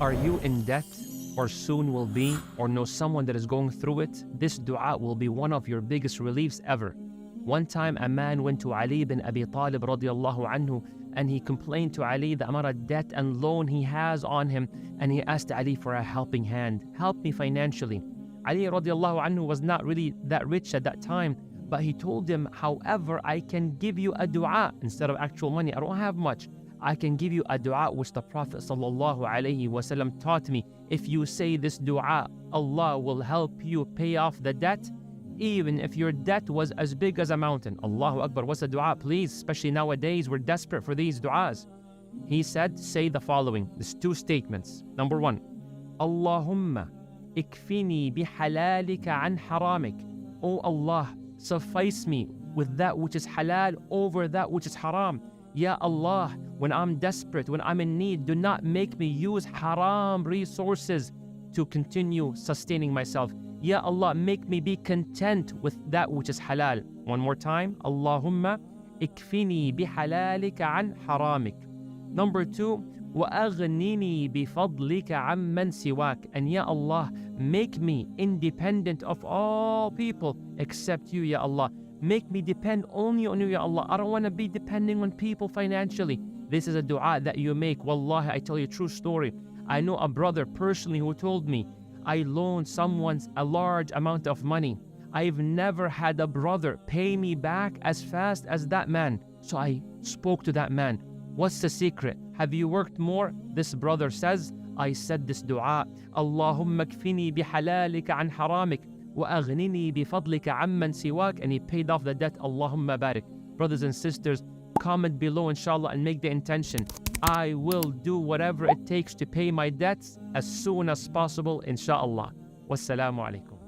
Are you in debt or soon will be, or know someone that is going through it? This dua will be one of your biggest reliefs ever. One time a man went to Ali bin Abi Talib radiallahu anhu, and he complained to Ali the amount of debt and loan he has on him, and he asked Ali for a helping hand. Help me financially. Ali radiallahu anhu was not really that rich at that time, but he told him, however, I can give you a dua instead of actual money. I don't have much. I can give you a dua which the Prophet sallallahu alaihi wasallam taught me. If you say this dua, Allah will help you pay off the debt, even if your debt was as big as a mountain. Allahu Akbar. What's the dua, please? Especially nowadays, we're desperate for these duas. He said, say the following. There's two statements. Number one, Allahumma ikfini bihalalika an haramik. Oh Allah, suffice me with that which is halal over that which is haram. Ya Allah, when I'm desperate, when I'm in need, do not make me use haram resources to continue sustaining myself. Ya Allah, make me be content with that which is halal. One more time. Allahumma ikfini bihalalika an haramik. Number two, وَأَغْنِنِي بِفَضْلِكَ عَمَّنْ سِوَاكَ. And Ya Allah, make me independent of all people except you, Ya Allah. Make me depend only on you, Ya Allah. I don't want to be depending on people financially. This is a dua that you make. Wallahi, I tell you a true story. I know a brother personally who told me, I loaned someone a large amount of money. I've never had a brother pay me back as fast as that man. So I spoke to that man. What's the secret? Have you worked more? This brother says, I said this dua, Allahumma kfini bihalalika an haramik wa aghnini bifadlika amman siwak, and he paid off the debt. Allahumma barik. Brothers and sisters, comment below inshallah and make the intention. I will do whatever it takes to pay my debts as soon as possible inshallah. Wassalamu alaikum.